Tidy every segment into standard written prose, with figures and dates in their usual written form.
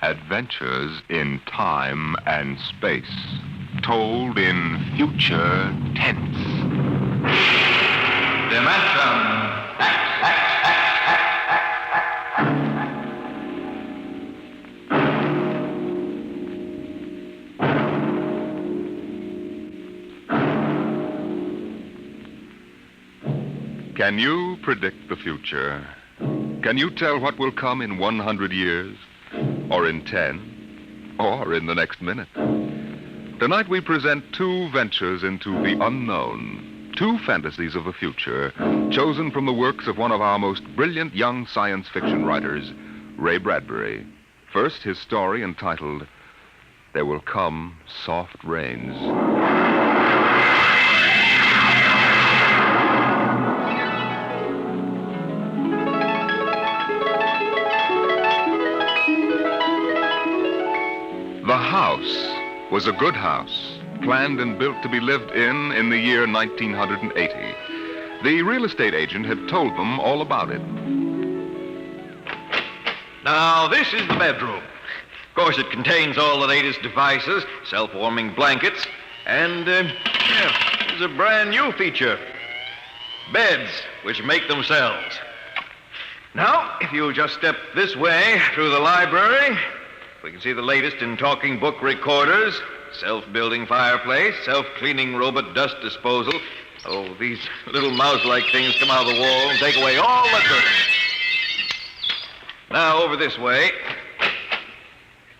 Adventures in time and space, told in future tense. Dimension Can you predict the future? Can you tell what will come in 100 years? Or in 10? Or in the next minute? Tonight we present two ventures into the unknown. Two fantasies of the future, chosen from the works of one of our most brilliant young science fiction writers, Ray Bradbury. First, his story entitled, There Will Come Soft Rains. The house was a good house, planned and built to be lived in the year 1980. The real estate agent had told them all about it. Now, this is the bedroom. Of course, it contains all the latest devices, self-warming blankets, and, there's a brand new feature. Beds, which make themselves. Now, if you'll just step this way through the library, we can see the latest in talking book recorders, self-building fireplace, self-cleaning robot dust disposal. Oh, these little mouse-like things come out of the wall and take away all the dirt. Now, over this way.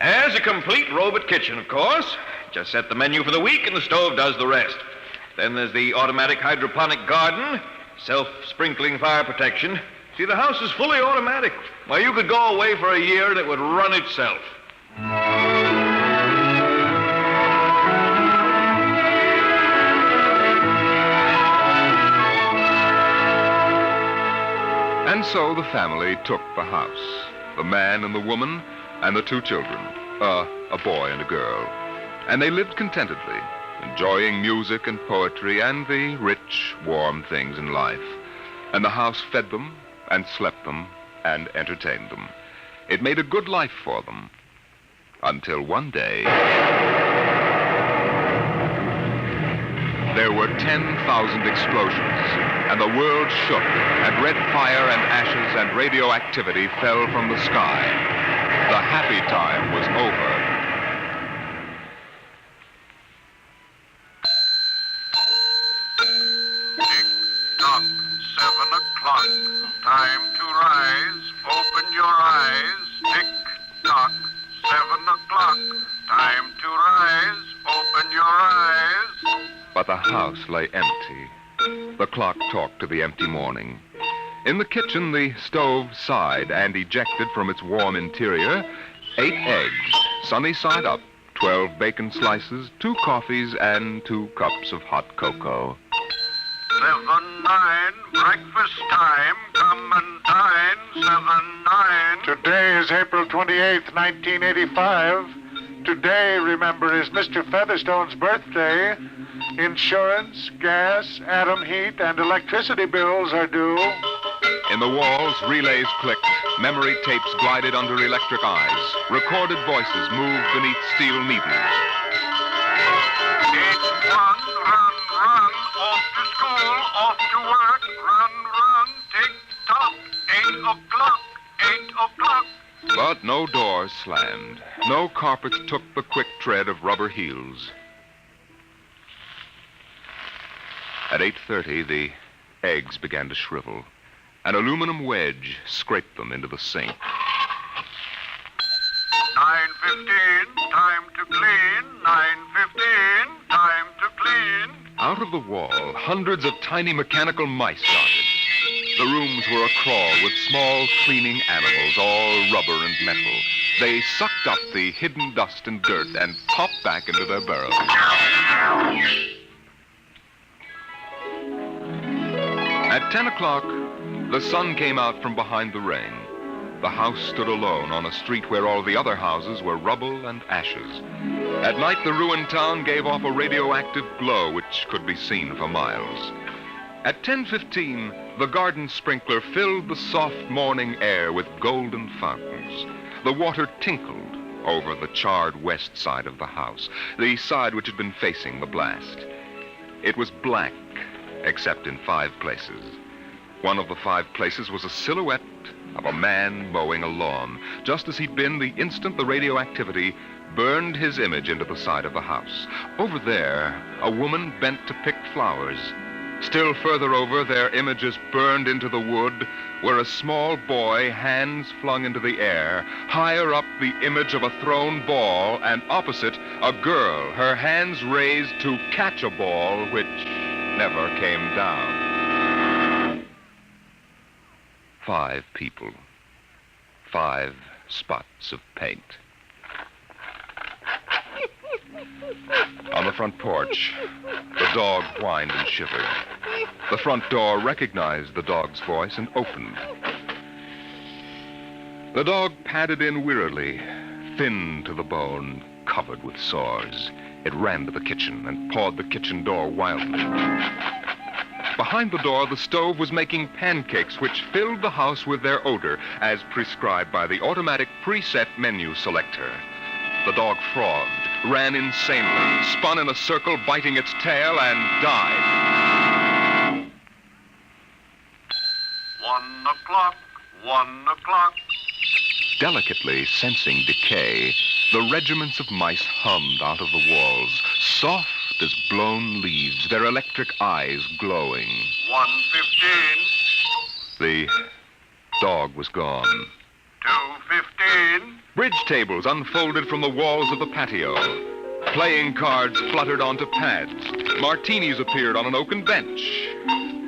There's a complete robot kitchen, of course. Just set the menu for the week and the stove does the rest. Then there's the automatic hydroponic garden, self-sprinkling fire protection. See, the house is fully automatic. Well, you could go away for a year and it would run itself. And so the family took the house, the man and the woman and the two children, a boy and a girl. And they lived contentedly, enjoying music and poetry and the rich, warm things in life. And the house fed them and slept them and entertained them. It made a good life for them. Until one day, there were 10,000 explosions, and the world shook, and red fire and ashes and radioactivity fell from the sky. The happy time was over. Tick-tock, 7 o'clock. Time to rise. Open your eyes. Tick-tock, 7 o'clock. Time to rise. Open your eyes. But the house lay empty. The clock talked to the empty morning. In the kitchen, the stove sighed and ejected from its warm interior 8 eggs, sunny side up, 12 bacon slices, 2 coffees, and 2 cups of hot cocoa. 7-9, breakfast time. Come and dine. 7-9. Today is April 28th, 1985. Today, remember, is Mr. Featherstone's birthday. Insurance, gas, atom heat, and electricity bills are due. In the walls, relays clicked, memory tapes glided under electric eyes, recorded voices moved beneath steel needles. 8-1, run, off to school, off to work, run, tick-tock, 8 o'clock, 8 o'clock. But no doors slammed. No carpets took the quick tread of rubber heels. At 8:30, the eggs began to shrivel. An aluminum wedge scraped them into the sink. 9:15, time to clean. 9:15, time to clean. Out of the wall, hundreds of tiny mechanical mice darted. The rooms were acrawl with small cleaning animals, all rubber and metal. They sucked up the hidden dust and dirt and popped back into their burrows. At 10 o'clock, the sun came out from behind the rain. The house stood alone on a street where all the other houses were rubble and ashes. At night, the ruined town gave off a radioactive glow which could be seen for miles. At 10:15, the garden sprinkler filled the soft morning air with golden fountains. The water tinkled, over the charred west side of the house, the side which had been facing the blast. It was black, except in 5 places. One of the 5 places was a silhouette of a man mowing a lawn, just as he'd been the instant the radioactivity burned his image into the side of the house. Over there, a woman bent to pick flowers. Still further over, their images burned into the wood, where a small boy, hands flung into the air, higher up the image of a thrown ball, and opposite, a girl, her hands raised to catch a ball which never came down. 5 people. 5 spots of paint. On the front porch, the dog whined and shivered. The front door recognized the dog's voice and opened. The dog padded in wearily, thin to the bone, covered with sores. It ran to the kitchen and pawed the kitchen door wildly. Behind the door, the stove was making pancakes which filled the house with their odor, as prescribed by the automatic preset menu selector. The dog frothed, ran insanely, spun in a circle, biting its tail, and died. 1 o'clock, 1 o'clock. Delicately sensing decay, the regiments of mice hummed out of the walls, soft as blown leaves, their electric eyes glowing. 1:15. The dog was gone. 2:15. Bridge tables unfolded from the walls of the patio. Playing cards fluttered onto pads. Martinis appeared on an oaken bench.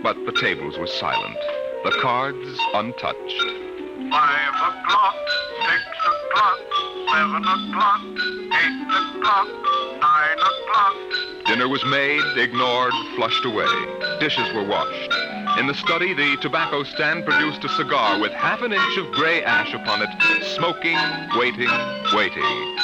But the tables were silent, the cards untouched. 5 o'clock, 6 o'clock, 7 o'clock, 8 o'clock, 9 o'clock. Dinner was made, ignored, flushed away. Dishes were washed. In the study, the tobacco stand produced a cigar with half an inch of gray ash upon it, smoking, waiting, waiting.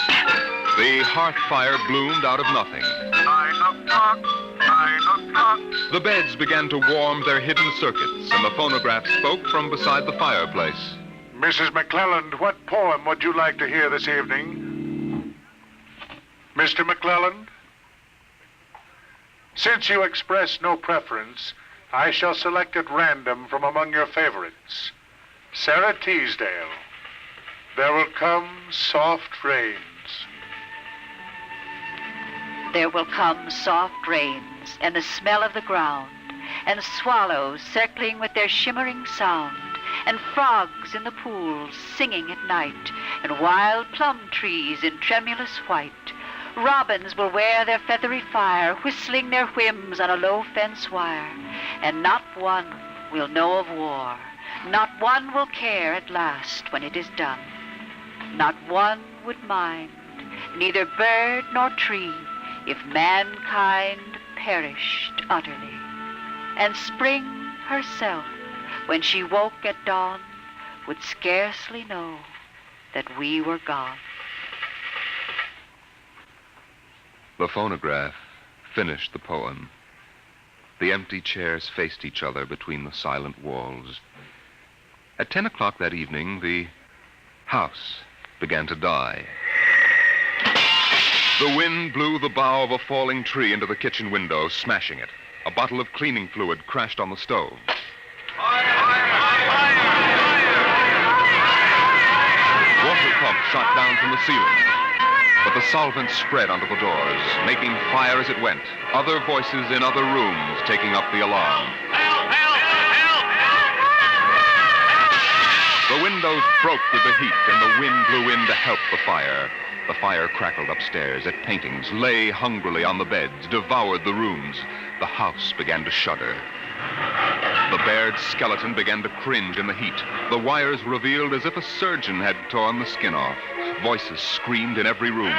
The hearth fire bloomed out of nothing. 9 o'clock, 9 o'clock. The beds began to warm their hidden circuits, and the phonograph spoke from beside the fireplace. Mrs. McClelland, what poem would you like to hear this evening? Mr. McClelland? Since you express no preference, I shall select at random from among your favorites. Sarah Teasdale, There Will Come Soft Rains. There will come soft rains, and the smell of the ground, and swallows circling with their shimmering sound, and frogs in the pools singing at night, and wild plum trees in tremulous white. Robins will wear their feathery fire, whistling their whims on a low fence wire, and not one will know of war. Not one will care at last when it is done. Not one would mind, neither bird nor tree, if mankind perished utterly. And spring herself, when she woke at dawn, would scarcely know that we were gone. The phonograph finished the poem. The empty chairs faced each other between the silent walls. At 10 o'clock that evening, the house began to die. The wind blew the bough of a falling tree into the kitchen window, smashing it. A bottle of cleaning fluid crashed on the stove. Water pumps shot down from the ceiling. But the solvent spread onto the doors, making fire as it went. Other voices in other rooms taking up the alarm. The windows broke with the heat, and the wind blew in to help the fire. The fire crackled upstairs at paintings, lay hungrily on the beds, devoured the rooms. The house began to shudder. The bared skeleton began to cringe in the heat. The wires revealed as if a surgeon had torn the skin off. Voices screamed in every room.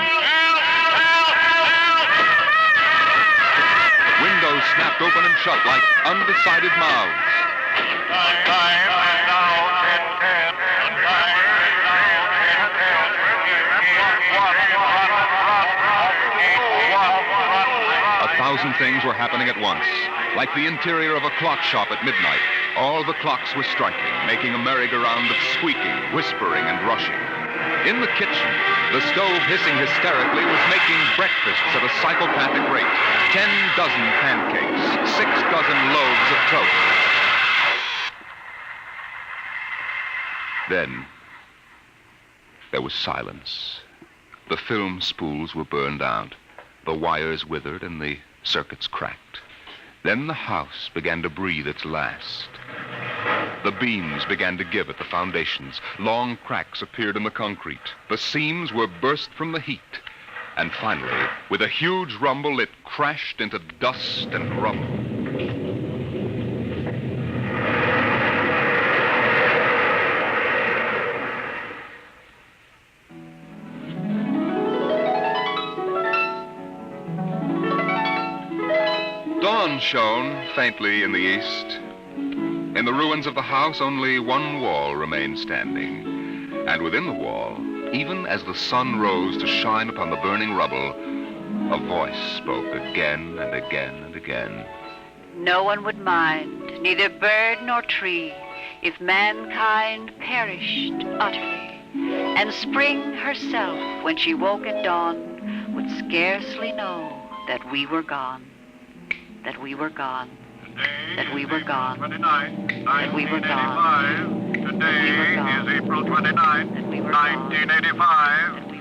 Windows snapped open and shut like undecided mouths. A thousand things were happening at once. Like the interior of a clock shop at midnight, all the clocks were striking, making a merry-go-round of squeaking, whispering, and rushing. In the kitchen, the stove hissing hysterically was making breakfasts at a psychopathic rate. 10 dozen pancakes, 6 dozen loaves of toast. Then, there was silence. The film spools were burned out. The wires withered and the circuits cracked. Then the house began to breathe its last. The beams began to give at the foundations. Long cracks appeared in the concrete. The seams were burst from the heat. And finally, with a huge rumble, it crashed into dust and rubble. Dawn shone faintly in the east. In the ruins of the house, only one wall remained standing. And within the wall, even as the sun rose to shine upon the burning rubble, a voice spoke again and again and again. No one would mind, neither bird nor tree, if mankind perished utterly. And spring herself, when she woke at dawn, would scarcely know that we were gone. That we were gone. That we were gone. That we were gone. Today is April 29th, 1985. Today is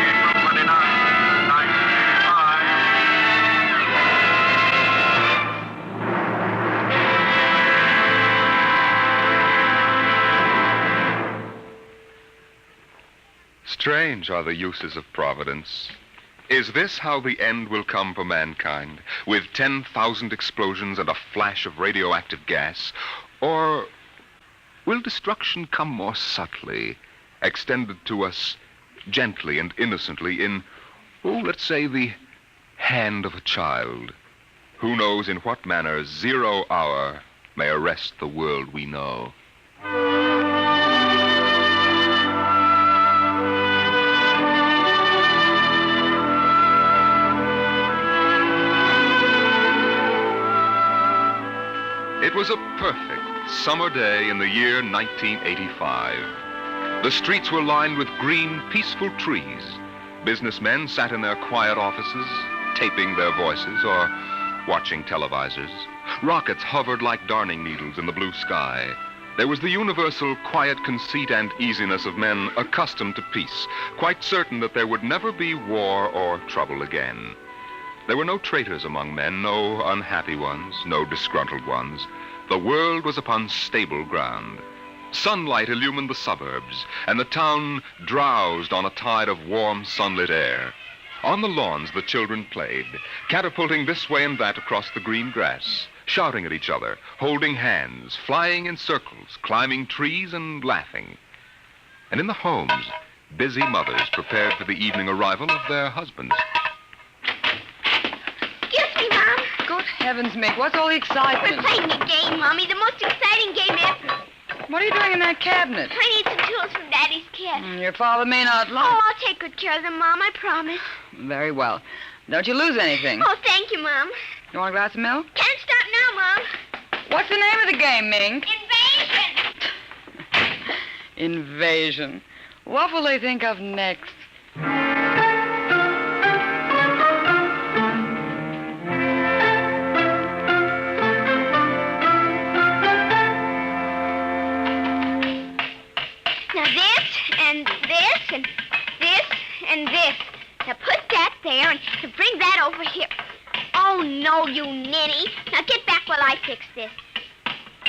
April 29th, 1985. Strange are the uses of Providence. Is this how the end will come for mankind, with 10,000 explosions and a flash of radioactive gas? Or will destruction come more subtly, extended to us gently and innocently in, let's say, the hand of a child? Who knows in what manner 0 hour may arrest the world we know? It was a perfect summer day in the year 1985. The streets were lined with green, peaceful trees. Businessmen sat in their quiet offices, taping their voices or watching televisors. Rockets hovered like darning needles in the blue sky. There was the universal quiet conceit and easiness of men accustomed to peace, quite certain that there would never be war or trouble again. There were no traitors among men, no unhappy ones, no disgruntled ones. The world was upon stable ground. Sunlight illumined the suburbs, and the town drowsed on a tide of warm, sunlit air. On the lawns, the children played, catapulting this way and that across the green grass, shouting at each other, holding hands, flying in circles, climbing trees, and laughing. And in the homes, busy mothers prepared for the evening arrival of their husbands. Good heavens, Mick, what's all the excitement? We're playing a game, Mommy, the most exciting game ever. What are you doing in that cabinet? I need some tools from Daddy's kit. Your father may not like... Oh, I'll take good care of them, Mom, I promise. Very well. Don't you lose anything. Oh, thank you, Mom. You want a glass of milk? Can't stop now, Mom. What's the name of the game, Mink? Invasion! Invasion. What will they think of next? And this. Now put that there and bring that over here. Oh, no, you ninny. Now get back while I fix this.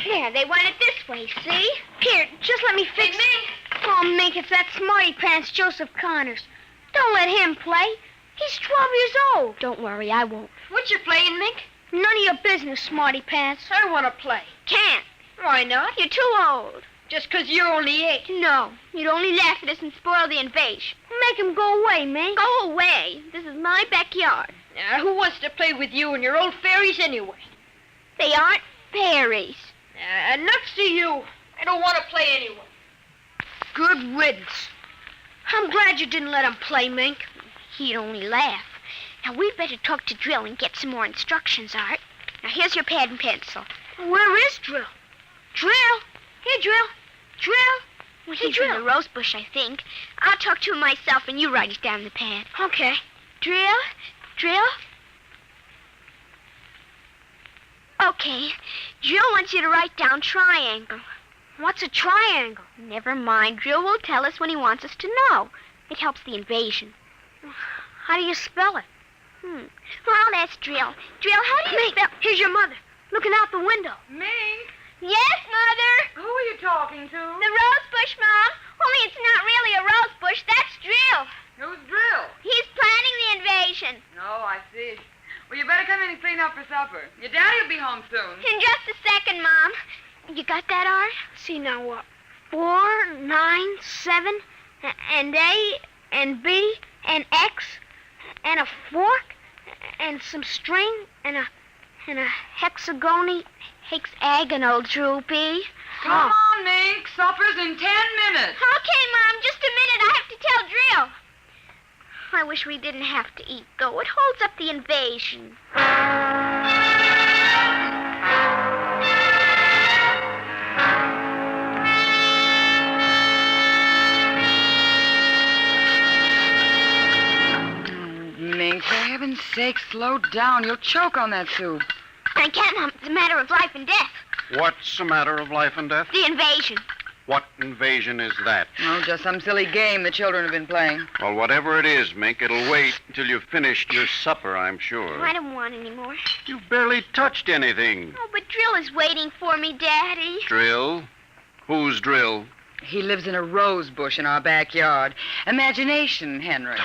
There, they want it this way, see? Here, just let me fix it. Oh, Mink, it's that smarty pants Joseph Connors. Don't let him play. He's 12 years old. Don't worry, I won't. What you playing, Mink? None of your business, smarty pants. I want to play. Can't. Why not? You're too old. Just 'cause you're only 8. No, you'd only laugh at us and spoil the invasion. Make him go away, Mink. Go away. This is my backyard. Who wants to play with you and your old fairies anyway? They aren't fairies. Nuts to you. I don't want to play anyway. Good riddance. I'm glad you didn't let him play, Mink. He'd only laugh. Now, we'd better talk to Drill and get some more instructions, Art. Now, here's your pad and pencil. Where is Drill? Drill? Here, Drill. Drill? He's in the rose bush, I think. I'll talk to him myself, and you write it down in the pad. Okay. Drill? Drill? Okay. Drill wants you to write down triangle. What's a triangle? Never mind. Drill will tell us when he wants us to know. It helps the invasion. How do you spell it? Well, I'll ask Drill. Drill, how do you spell... Here's your mother, looking out the window. Mink, Yes, Mother? who are you talking to? The rose bush, Mom. Only it's not really a rose bush. That's Drill. Who's Drill? He's planning the invasion. Oh, I see. Well, you better come in and clean up for supper. Your daddy will be home soon. In just a second, Mom. You got that, Art? See now what? 4, 9, 7, and A, and B, and X, and a fork, and some string, and a hexagonal droopy. Come on, Mink. Supper's in 10 minutes. Okay, Mom. Just a minute. I have to tell Drill. I wish we didn't have to eat, though. It holds up the invasion. Mink, for heaven's sake, slow down. You'll choke on that soup. I can't, Mom. It's a matter of life and death. What's a matter of life and death? The invasion. What invasion is that? Oh, just some silly game the children have been playing. Well, whatever it is, Mink, it'll wait until you've finished your supper, I'm sure. I don't want any more. You've barely touched anything. Oh, but Drill is waiting for me, Daddy. Drill? Who's Drill? He lives in a rose bush in our backyard. Imagination, Henry.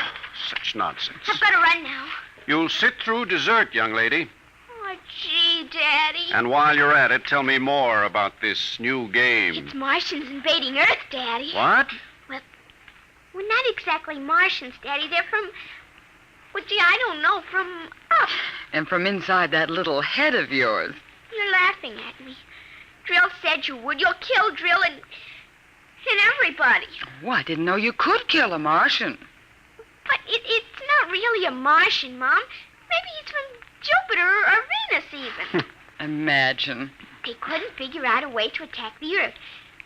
Such nonsense. I've got to run now. You'll sit through dessert, young lady. Oh, gee, Daddy. And while you're at it, tell me more about this new game. It's Martians invading Earth, Daddy. What? Well, not exactly Martians, Daddy. They're from... Well, gee, I don't know. From up. And from inside that little head of yours. You're laughing at me. Drill said you would. You'll kill Drill and everybody. Oh, I didn't know you could kill a Martian. But it's not really a Martian, Mom. Maybe he's from Jupiter or Venus, even. Imagine. They couldn't figure out a way to attack the Earth.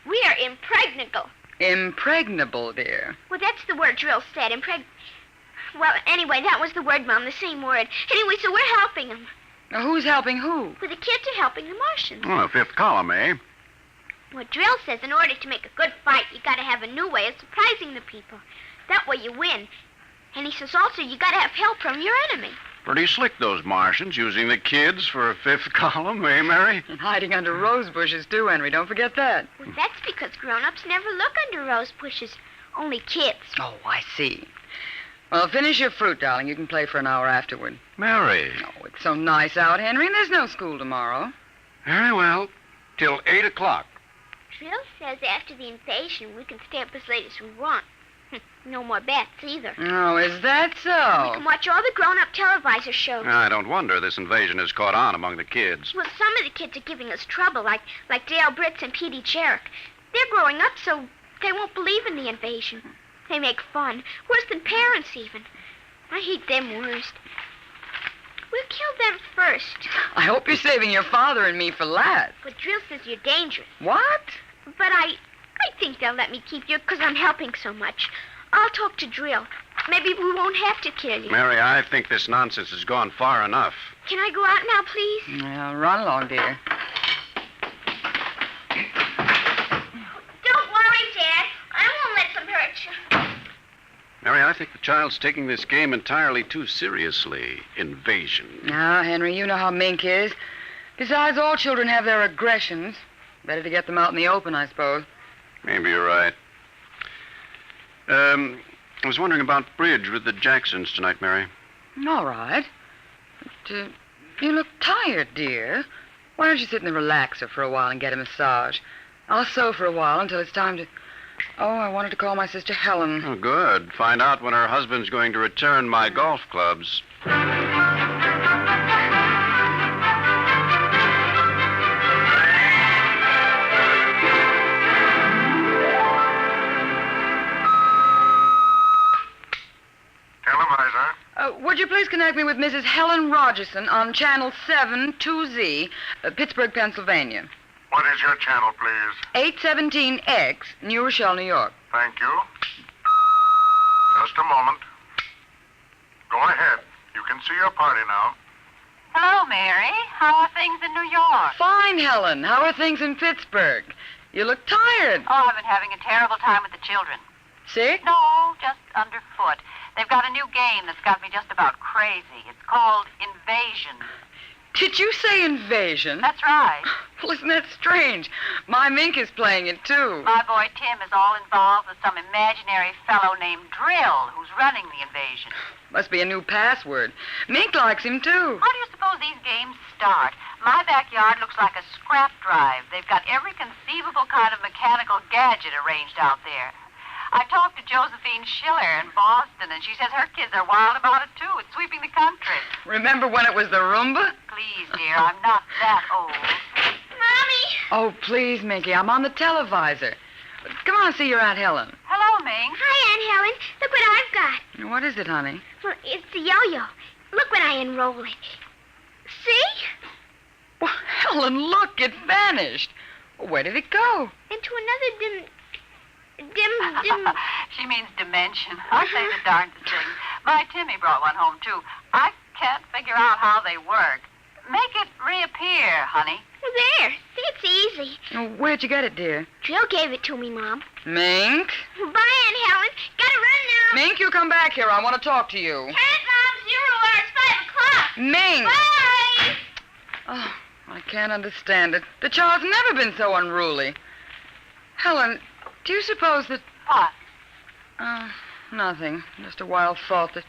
We are impregnable. Impregnable, dear. Well, that's the word Drill said, Well, anyway, that was the word, Mom, the same word. Anyway, so we're helping them. Now, who's helping who? Well, the kids are helping the Martians. Oh, fifth column, eh? Well, Drill says in order to make a good fight, you gotta have a new way of surprising the people. That way you win. And he says also you gotta have help from your enemy. Pretty slick, those Martians, using the kids for a fifth column, eh, Mary? And hiding under rose bushes, too, Henry. Don't forget that. Well, that's because grown-ups never look under rose bushes. Only kids. Oh, I see. Well, finish your fruit, darling. You can play for an hour afterward. Mary. Oh, it's so nice out, Henry, and there's no school tomorrow. Very well. Till 8 o'clock. Drill says after the invasion we can stay up as late as we want. No more bets either. Oh, is that We so? can watch all the grown-up televisor shows. I don't wonder this invasion has caught on among the kids. Well, some of the kids are giving us trouble, like Dale Britz and Petey Jarek. They're growing up, so they won't believe in the invasion. They make fun, worse than parents even. I hate them worst. We'll kill them first. I hope you're saving your father and me for last. But Drill says you're dangerous. What? But I think they'll let me keep you because I'm helping so much. I'll talk to Drill. Maybe we won't have to kill you. Mary, I think this nonsense has gone far enough. Can I go out now, please? Well, run along, dear. Don't worry, Dad. I won't let them hurt you. Mary, I think the child's taking this game entirely too seriously. Invasion. Now, Henry, you know how Mink is. Besides, all children have their aggressions. Better to get them out in the open, I suppose. Maybe you're right. I was wondering about bridge with the Jacksons tonight, Mary. All right. But, you look tired, dear. Why don't you sit in the relaxer for a while and get a massage? I'll sew for a while until it's time to... Oh, I wanted to call my sister Helen. Oh, good. Find out when her husband's going to return my golf clubs. Televisor. Would you please connect me with Mrs. Helen Rogerson on Channel 7 2Z, Pittsburgh, Pennsylvania? What is your channel, please? 817X, New Rochelle, New York. Thank you. Just a moment. Go ahead. You can see your party now. Hello, Mary. How are things in New York? Fine, Helen. How are things in Pittsburgh? You look tired. Oh, I've been having a terrible time with the children. Sick? No, just underfoot. They've got a new game that's got me just about crazy. It's called Invasion. Did you say invasion? That's right. Well, isn't that strange? My Mink is playing it, too. My boy Tim is all involved with some imaginary fellow named Drill who's running the invasion. Must be a new password. Mink likes him, too. How do you suppose these games start? My backyard looks like a scrap drive. They've got every conceivable kind of mechanical gadget arranged out there. I talked to Josephine Schiller in Boston, and she says her kids are wild about it, too. It's sweeping the country. Remember when it was the Roomba? Please, dear, I'm not that old. Mommy! Oh, please, Minky, I'm on the televisor. Come on, see your Aunt Helen. Hello, Mink. Hi, Aunt Helen. Look what I've got. What is it, honey? Well, it's the yo-yo. Look when I unroll it. See? Well, Helen, look, it vanished. Where did it go? Into another dim... She means dimension. Aren't they the darndest things? My Timmy brought one home, too. I can't figure out how they work. Make it reappear, honey. There. See, it's easy. Oh, where'd you get it, dear? Jill gave it to me, Mom. Mink? Bye, Aunt Helen. Gotta run now. Mink, you come back here. I want to talk to you. Can't, Mom. 0 hours, 5 o'clock. Mink! Bye! Oh, I can't understand it. The child's never been so unruly. Helen, do you suppose that... What? Nothing. Just a wild thought that...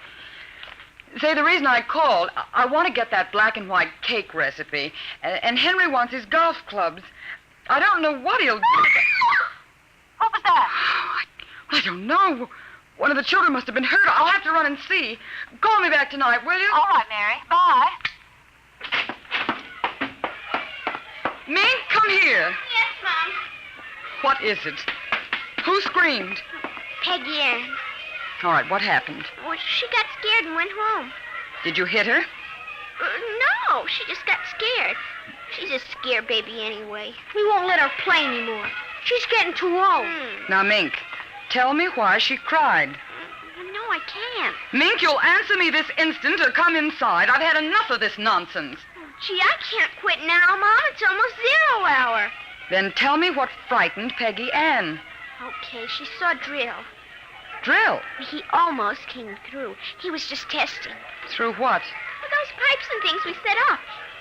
Say, the reason I called, I want to get that black and white cake recipe, and Henry wants his golf clubs. I don't know what he'll do. What was that? I don't know. One of the children must have been hurt. I'll have to run and see. Call me back tonight, will you? All right, Mary. Bye. Mink, come here. Yes, Mom. What is it? Who screamed? Peggy Ann. All right, what happened? Well, she got scared and went home. Did you hit her? No, she just got scared. She's a scared baby anyway. We won't let her play anymore. She's getting too old. Now, Mink, tell me why she cried. No, I can't. Mink, you'll answer me this instant or come inside. I've had enough of this nonsense. Gee, I can't quit now, Mom. It's almost 0 hour. Then tell me what frightened Peggy Ann. Okay, she saw Drill. Drill? He almost came through. He was just testing. Through what? Well, those pipes and things we set up.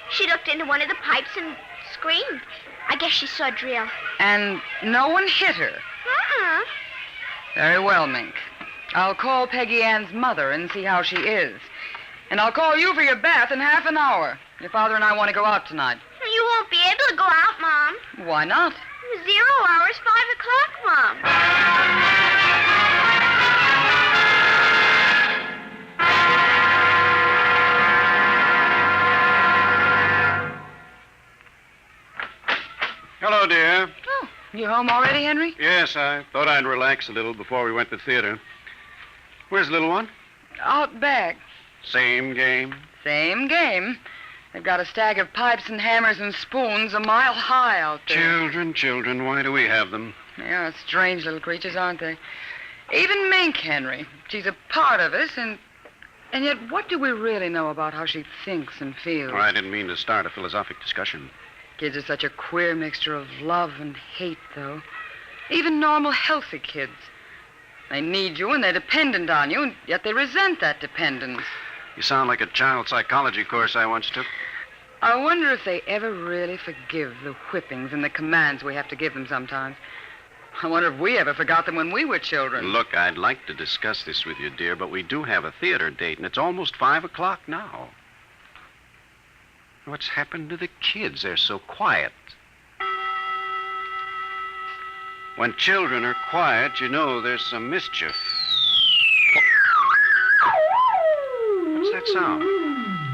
She looked into one of the pipes and screamed. I guess she saw Drill. And no one hit her? Very well, Mink. I'll call Peggy Ann's mother and see how she is. And I'll call you for your bath in half an hour. Your father and I want to go out tonight. You won't be able to go out, Mom. Why not? 0 hours, 5 o'clock, Mom. Hello, dear. Oh, you home already, Henry? Yes, I thought I'd relax a little before we went to theater. Where's the little one? Out back. Same game. Same game. They've got a stack of pipes and hammers and spoons a mile high out there. Children, why do we have them? Yeah, strange little creatures, aren't they? Even Mink, Henry. She's a part of us, and yet what do we really know about how she thinks and feels? Oh, I didn't mean to start a philosophic discussion. Kids are such a queer mixture of love and hate, though. Even normal, healthy kids. They need you and they're dependent on you, and yet they resent that dependence. You sound like a child psychology course I once took. I wonder if they ever really forgive the whippings and the commands we have to give them sometimes. I wonder if we ever forgot them when we were children. Look, I'd like to discuss this with you, dear, but we do have a theater date, and it's almost 5 o'clock now. What's happened to the kids? They're so quiet. When children are quiet, you know there's some mischief. What's that sound?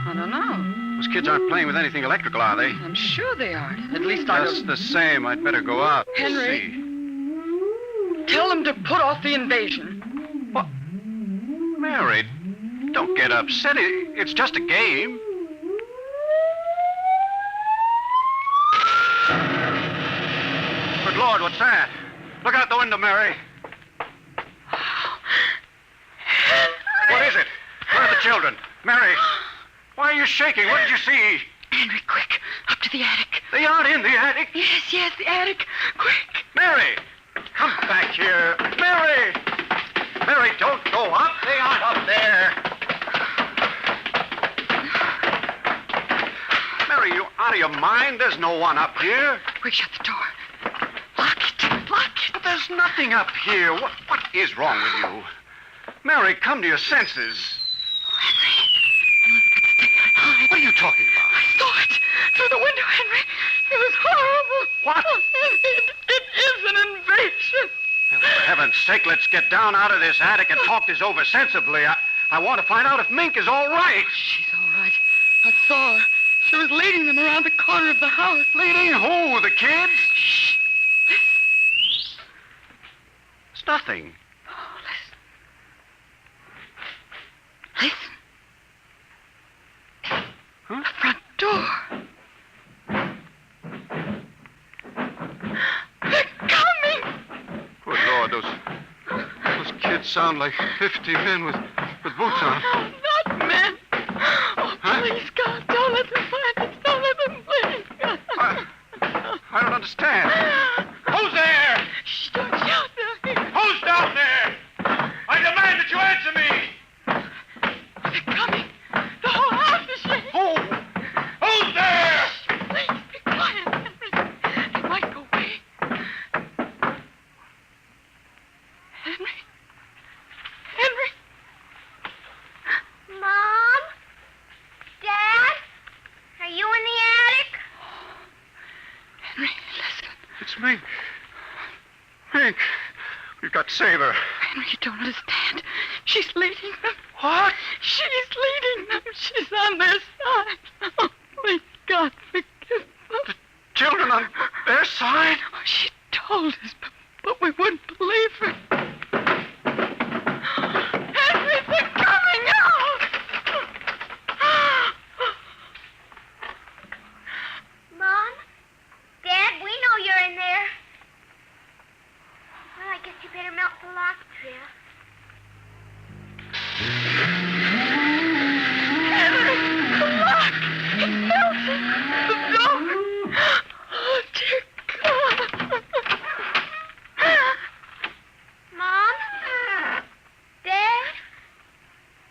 I don't know. Those kids aren't playing with anything electrical, are they? I'm sure they aren't. At least I Just don't... the same, I'd better go out and Henry. see. Tell them to put off the invasion. What? Mary, don't get upset. It's just a game. Lord, what's that? Look out the window, Mary. What is it? Where are the children? Mary, why are you shaking? What did you see? Henry, quick. Up to the attic. They aren't in the attic. Yes, the attic. Quick. Mary, come back here. Mary! Mary, don't go up. They aren't up there. Mary, you out of your mind? There's no one up here. Quick, shut the door. Lock it. But there's nothing up here. What is wrong with you? Mary, come to your senses. Henry, What are you talking about? I saw it through the window, Henry. It was horrible. What? It is an invasion. Well, for heaven's sake, let's get down out of this attic and talk this over sensibly. I want to find out if Mink is all right. She's all right. I saw her. She was leading them around the corner of the house. Leading who? The kids? Shh. It's nothing. Oh, listen. Huh? The front door. They're coming. Good Lord, those kids sound like 50 men with boots on. Oh, not men. Oh, please, God, don't let them find us. Don't let them, please. I don't understand. Who's there? Shh, don't shout down here. Who's down there? I demand that you answer me. They're coming. The whole house is shaking. Who? Who's there? Please, be quiet, Henry. They might go away. Henry. Mom? Dad? Are you in the attic? Henry, listen. It's Mink. Mink. We've got to save her. Henry, you don't understand. She's leading them. What? She's leading them. She's on their side. Oh, please, God, forgive them. Children on their side? Oh, she told us, but we wouldn't believe her. Henry, they're coming out! Mom? Dad, we know you're in there. Well, I guess you better melt the lock, Trill. Henry, the lock! It melted! The door! Oh, dear God! Mom? Dad?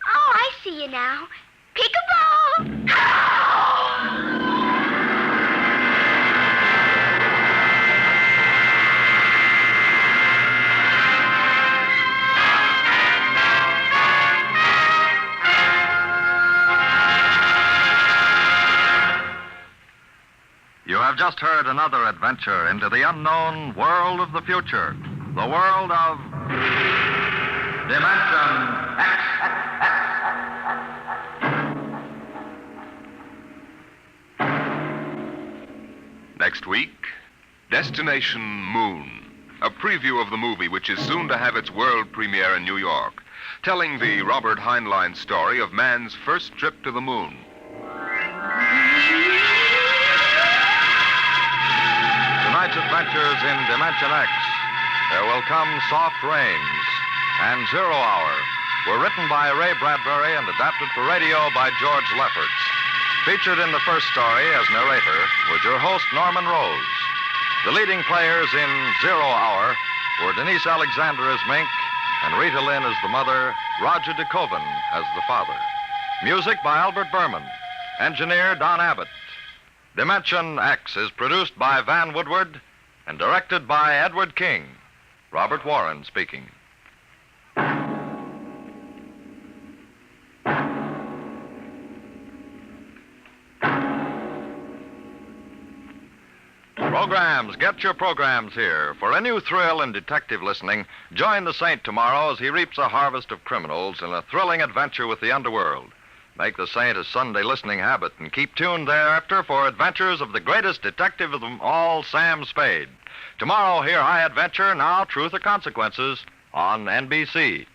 Oh, I see you now. Peek-a-boo! You have just heard another adventure into the unknown world of the future. The world of Dimension X. Next week, Destination Moon, a preview of the movie which is soon to have its world premiere in New York, telling the Robert Heinlein story of man's first trip to the moon. Tonight's adventures in Dimension X, There Will Come Soft Rains, and 0 Hour were written by Ray Bradbury and adapted for radio by George Lefferts. Featured in the first story as narrator was your host, Norman Rose. The leading players in 0 Hour were Denise Alexander as Mink and Rita Lynn as the mother, Roger DeKoven as the father. Music by Albert Berman. Engineer Don Abbott. Dimension X is produced by Van Woodward and directed by Edward King. Robert Warren speaking. Programs. Get your programs here. For a new thrill in detective listening, join the Saint tomorrow as he reaps a harvest of criminals in a thrilling adventure with the underworld. Make the Saint a Sunday listening habit and keep tuned thereafter for adventures of the greatest detective of them all, Sam Spade. Tomorrow, hear High Adventure, Now Truth or Consequences on NBC.